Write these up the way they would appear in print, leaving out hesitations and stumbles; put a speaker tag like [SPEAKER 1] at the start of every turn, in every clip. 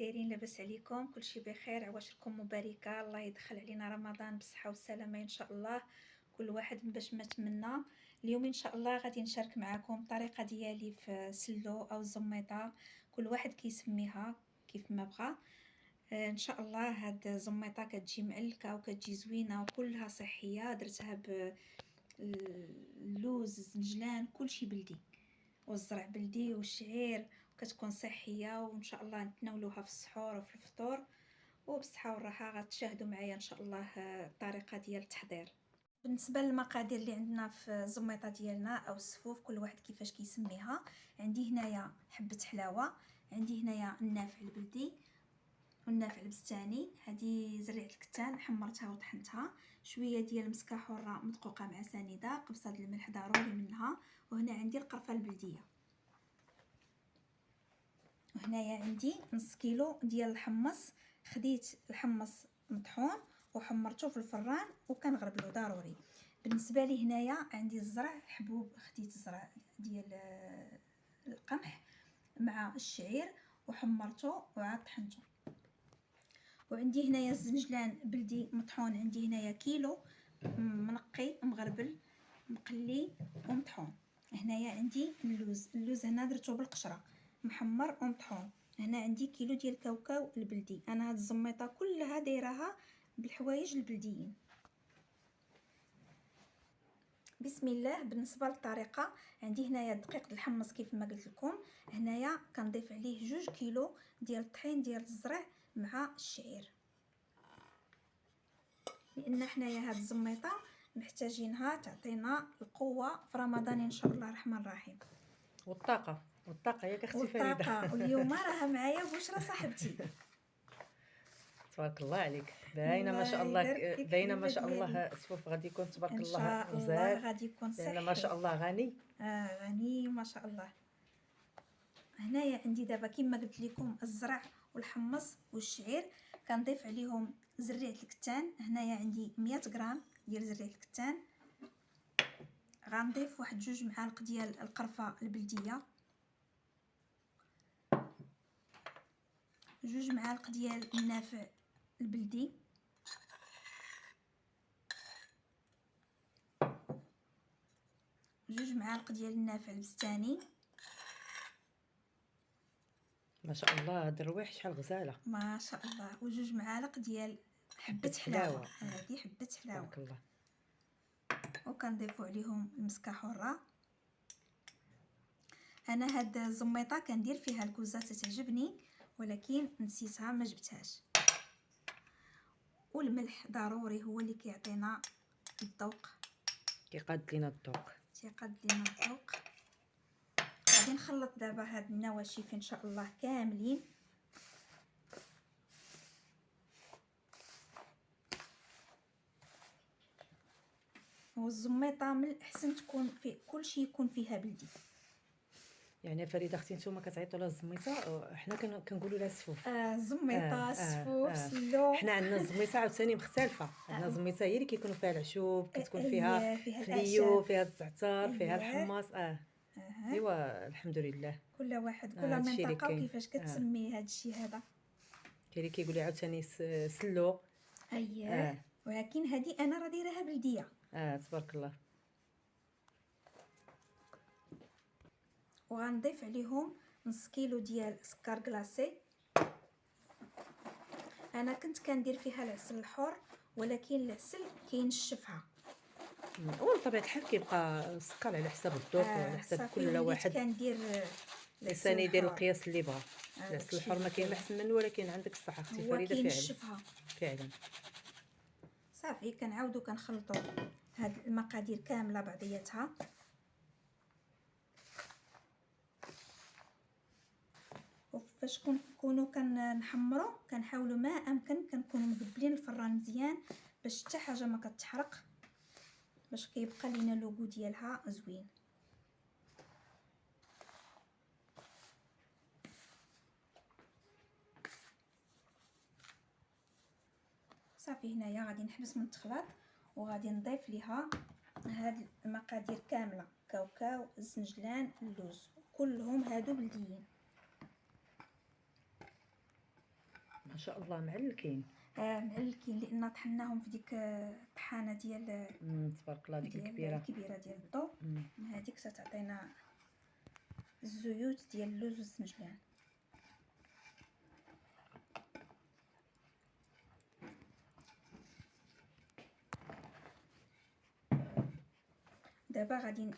[SPEAKER 1] دايرين؟ لاباس عليكم؟ كلشي بخير؟ عواشركم مباركه، الله يدخل علينا رمضان بالصحه والسلامه ان شاء الله. كل واحد باش ما تمنى. اليوم ان شاء الله غادي نشارك معكم الطريقه ديالي في سلو او الزميطه، كل واحد كيسميها كيف ما بغى. ان شاء الله هاد الزميطه كتجي معلكه وكتجي زوينه وكلها صحيه، درتها باللوز، الزنجلان، كلشي بلدي، والزرع بلدي والشعير، وكتكون صحيه وان شاء الله نتناولوها في السحور وفي الفطور وبالصحه والراحه. غتشاهدوا معايا ان شاء الله الطريقه ديال التحضير. بالنسبه للمقادير اللي عندنا في الزميطه ديالنا او السفوف، كل واحد كيفاش كيسميها. عندي هنايا حبه حلاوه، عندي هنايا النافع البلدي والنافع البستاني، هذه زريعه الكتان حمرتها وطحنتها، شويه ديال مسكه حره مدقوقه مع سنيده، قبصه ديال الملح ضروري منها، وهنا عندي القرفه البلديه، وهنايا عندي نص كيلو ديال الحمص. خديت الحمص مطحون وحمرته في الفران وكنغربلو ضروري. بالنسبه لي هنايا عندي الزرع حبوب، خديت الزرع ديال القمح مع الشعير وحمرته وعاد طحنته. وعندي هنايا الزنجلان بلدي مطحون، عندي هنايا كيلو منقي مغربل مقلي ومطحون. هنايا عندي اللوز هنا درتو بالقشره محمر ومطحون. هنا عندي كيلو ديال الكاوكاو البلدي. انا هاد الزميطه كلها دايراها بالحوايج البلديين. بسم الله. بالنسبه للطريقه، عندي هنايا دقيق الحمص كيف ما قلت لكم، هنايا كنضيف عليه 2 كيلو ديال الطحين ديال الزرع مع الشعير، لان حنايا هاد الزميطه محتاجينها تعطينا القوه في رمضان ان شاء الله الرحمن الرحيم.
[SPEAKER 2] والطاقه ياك اختي
[SPEAKER 1] والطاقه.
[SPEAKER 2] فريده.
[SPEAKER 1] واليوم راها معايا بشرى صاحبتي.
[SPEAKER 2] تبارك الله عليك، باينه ما شاء
[SPEAKER 1] الله
[SPEAKER 2] الله،
[SPEAKER 1] يبارك فيك
[SPEAKER 2] باينه ما
[SPEAKER 1] حبيبه
[SPEAKER 2] شاء
[SPEAKER 1] ديالي.
[SPEAKER 2] الله. السفوف غادي يكون تبارك
[SPEAKER 1] ان
[SPEAKER 2] الله
[SPEAKER 1] شاء الله
[SPEAKER 2] غزال،
[SPEAKER 1] غادي يكون
[SPEAKER 2] لان ما
[SPEAKER 1] صحي.
[SPEAKER 2] شاء الله غني.
[SPEAKER 1] غني ما شاء الله. هنايا عندي دابا كما قلت لكم الزرع والحمص والشعير، كنضيف عليهم زريعه الكتان. هنايا عندي 100 غرام ديال زريعه الكتان. غنضيف واحد 2 معالق ديال القرفه البلديه، 2 معالق ديال النافع البلدي، 2 معالق ديال النافع البستاني.
[SPEAKER 2] ما شاء الله هاد الروايح شحال غزاله
[SPEAKER 1] ما شاء الله. و2 معالق ديال حبه حلاوه. هذه حبه حلاوه.
[SPEAKER 2] تبارك الله.
[SPEAKER 1] وكنضيفوا عليهم المسكه حره. انا هاد الزميطه كندير فيها الكوزات تعجبني ولكن نسيتها ما جبتهاش. والملح ضروري هو اللي كيعطينا الذوق،
[SPEAKER 2] كيقاد لينا الذوق.
[SPEAKER 1] غادي نخلط دابا هاد النواشف ان شاء الله كاملين. والزميطه من الاحسن تكون في كلشي يكون فيها بلدي.
[SPEAKER 2] يعني فريده اختي نتوما كتعيطوا لها الزميطه، حنا كنقولوا لها السفوف.
[SPEAKER 1] الزميطه السفوف سلو.
[SPEAKER 2] حنا عندنا الزميطه عاوتاني مختلفه. عندنا الزميطه هي اللي كيكونوا فيها العشوب، كتكون فيها فليو، فيها الزعتر، فيها الحمص. ايوا الحمد لله.
[SPEAKER 1] كل واحد كل منطقه وكيفاش كتسمي هذا الشيء هذا.
[SPEAKER 2] كاين اللي كيقول لي عاوتاني سلو.
[SPEAKER 1] ولكن هذه انا راه دايرها بلديه.
[SPEAKER 2] تبارك الله.
[SPEAKER 1] وغنضيف عليهم نص كيلو ديال سكر كلاصي. انا كنت كندير فيها العسل الحر ولكن العسل كينشفها،
[SPEAKER 2] بطبيعه الحال كيبقى السكر على حسب الذوق وعلى حسب كل واحد.
[SPEAKER 1] كندير
[SPEAKER 2] الانسان يدير القياس اللي بغا. العسل الحر ما كاين احسن منه، ولكن عندك الصح اختي فريده فعلا.
[SPEAKER 1] صافي كنعاودو كنخلطو هاد المقادير كامله بعضياتها. وفاش كنكونوا كنحمروا كنحاولوا ما امكن كنكونوا مدبلين الفران مزيان باش حتى حاجه ما كتحرق، باش كيبقى لينا اللوغو ديالها زوين. صافي هنايا غادي نحبس من التخلاط وغادي نضيف ليها هاد المقادير كامله، كاوكاو، الزنجلان، اللوز، كلهم هادو بلديين.
[SPEAKER 2] ما شاء الله معلكين.
[SPEAKER 1] معلكين لان طحناهم في ديك الطحانه ديال
[SPEAKER 2] تبارك الله، ديك الكبيره
[SPEAKER 1] ديال الضو. هذيك ستعطينا الزيوت ديال اللوز والسنجلان. دابا غادي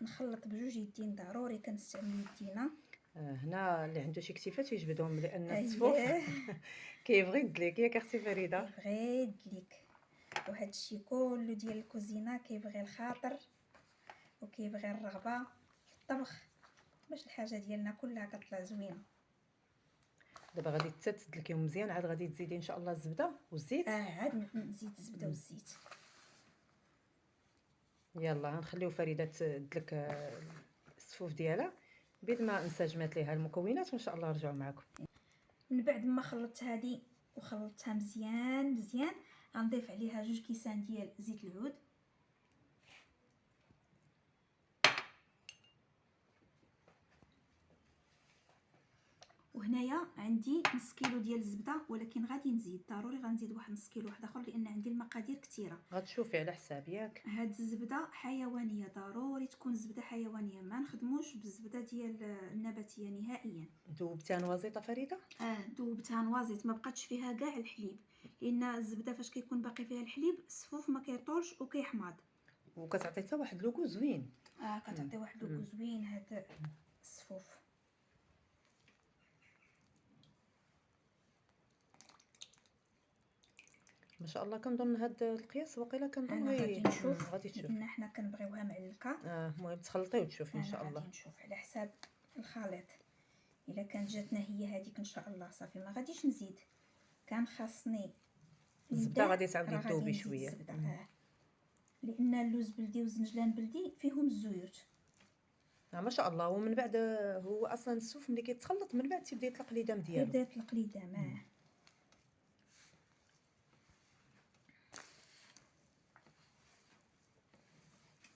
[SPEAKER 1] نخلط بجوج يدين، ضروري كنستعمل يدينا.
[SPEAKER 2] هنا اللي عنده شي كتيفات يجبدهم، لان الصفوف كيبغي يدلك ياك اختي فريده،
[SPEAKER 1] كيبغي يدلك. وهذا الشيء كله ديال الكوزينه كيبغي الخاطر وكيبغي الرغبه في الطبخ باش الحاجه ديالنا كلها كتطلع زوينه.
[SPEAKER 2] دابا غادي تدلكيهم مزيان، عاد غادي تزيدي ان شاء الله الزبده والزيت.
[SPEAKER 1] عاد نزيد الزبده والزيت.
[SPEAKER 2] يلا غنخليو فريده تدلك الصفوف ديالها. بيد ما انسجمات ليها المكونات وان شاء الله نرجعوا معكم.
[SPEAKER 1] من بعد ما خلطت هذه وخلطتها مزيان مزيان، غنضيف عليها 2 كيسان ديال زيت العود. وهنايا عندي نص كيلو ديال الزبده، ولكن غادي نزيد، ضروري غنزيد واحد نص كيلو واحد اخر لان عندي المقادير كثيره.
[SPEAKER 2] غتشوفي على حساب ياك.
[SPEAKER 1] هاد الزبده حيوانيه، ضروري تكون الزبده حيوانيه، ما نخدموش بالزبده ديال النباتيه نهائيا.
[SPEAKER 2] ذوبتها نوازيطه فريده؟
[SPEAKER 1] ذوبتها نوازيط، ما بقاتش فيها كاع الحليب، لان الزبده فاش كيكون باقي فيها الحليب الصفوف ما كيطولش وكيحماض،
[SPEAKER 2] وكتعطي حتى واحد لوكو زوين.
[SPEAKER 1] كتعطي واحد لوكو زوين هاد الصفوف.
[SPEAKER 2] ما شاء الله. كنظن هاد القياس وقيله كنظن
[SPEAKER 1] غادي نشوف،
[SPEAKER 2] غادي تشوف
[SPEAKER 1] لان حنا كنبغيوها معلكه.
[SPEAKER 2] المهم تخلطي وتشوفي ان شاء الله.
[SPEAKER 1] غادي نشوف على حساب الخليط. الا كانت جاتنا هي هذيك ان شاء الله صافي ما غاديش نزيد. كان خاصني
[SPEAKER 2] الزبده غادي تعاودي تذوبي شويه.
[SPEAKER 1] لان اللوز بلدي والزنجلان بلدي فيهم الزيوت.
[SPEAKER 2] ما شاء الله. ومن بعد هو اصلا السوف ملي كيتخلط من بعد تيبدا يطلق ليدام ديالو.
[SPEAKER 1] يبدا يطلق ليدام.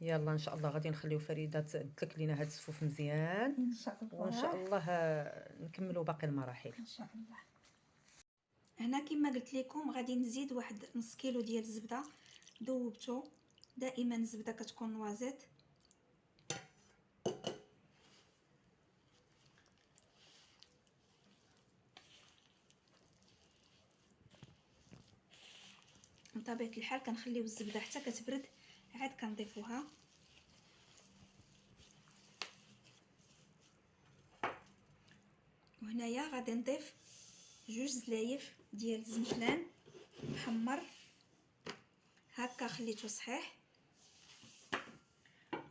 [SPEAKER 2] يلا ان شاء الله غادي نخليو فريده تدلك لينا هاد الصفوف مزيان
[SPEAKER 1] ان شاء الله،
[SPEAKER 2] وان شاء الله نكملوا باقي المراحل
[SPEAKER 1] ان شاء الله. هنا كما قلت لكم غادي نزيد واحد نص كيلو ديال الزبده. ذوبته، دائما الزبده كتكون نوازيط. بطبيعه الحال كنخليو الزبده حتى كتبرد عاد كنضيفوها. وهنايا غادي نضيف 2 زلايف ديال الزنجلان محمر، هكا خليته صحيح.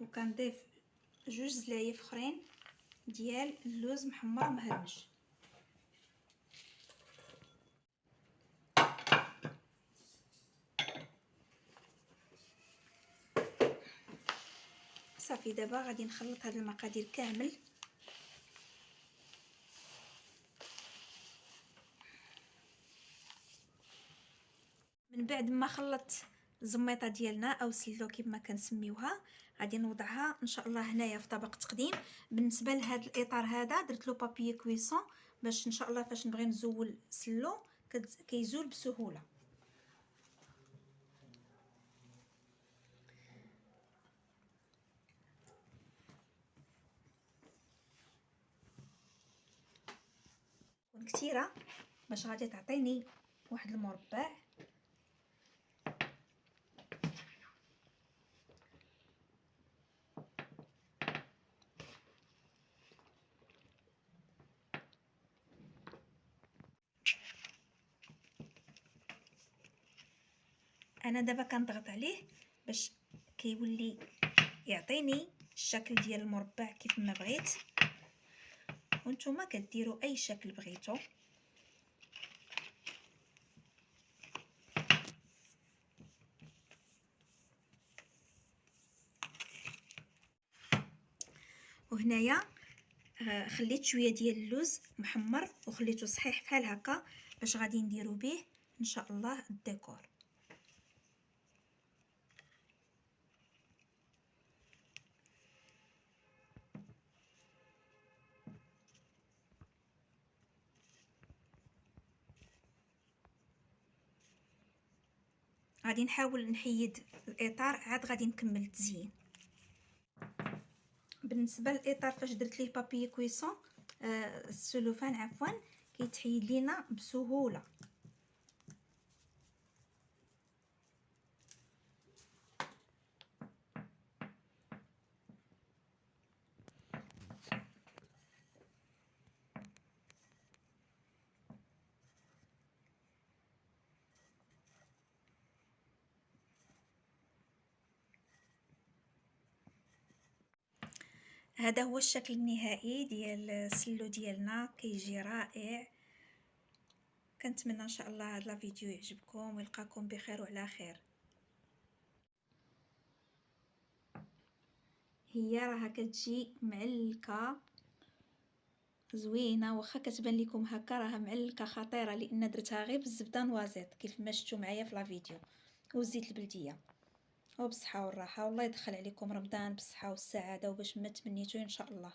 [SPEAKER 1] وكنضيف 2 زلايف اخرين ديال اللوز محمر مهرمش. صافي دابا غادي نخلط هاد المقادير كامل. من بعد ما خلطت الزميطه ديالنا او سلو كما كنسميوها، غادي نوضعها ان شاء الله هنايا في طبق تقديم. بالنسبه لهذا الاطار هذا درت له بابي كويسون باش ان شاء الله فاش نبغي نزول سلو كيزول بسهوله. كثيره باش غادي تعطيني واحد المربع. انا دابا كنضغط عليه باش كيولي يعطيني الشكل ديال المربع كيف ما بغيت، وانتم كديروا اي شكل بغيتو. وهنايا خليت شويه ديال اللوز محمر وخليته صحيح بحال هكا باش غادي نديرو به ان شاء الله الديكور. غادي نحاول نحيد الاطار، عاد غادي نكمل التزيين. بالنسبه للاطار فاش درت ليه بابي كويسون السلوفان عفوا كيتحيد لينا بسهوله. هذا هو الشكل النهائي ديال السلو ديالنا، كيجي رائع. كنتمنى ان شاء الله هذا الفيديو يعجبكم ويلقاكم بخير وعلى خير. هي راها كتجي معلكه زوينه، واخا كتبان لكم هكا راها معلكه خطيره لان درتها غير بالزبده نوازيط كيف ما شفتوا معايا في لا فيديو والزيت البلديه. وبصحه والراحه، والله يدخل عليكم رمضان بالصحه والسعاده وباش ما تمنيتوه ان شاء الله.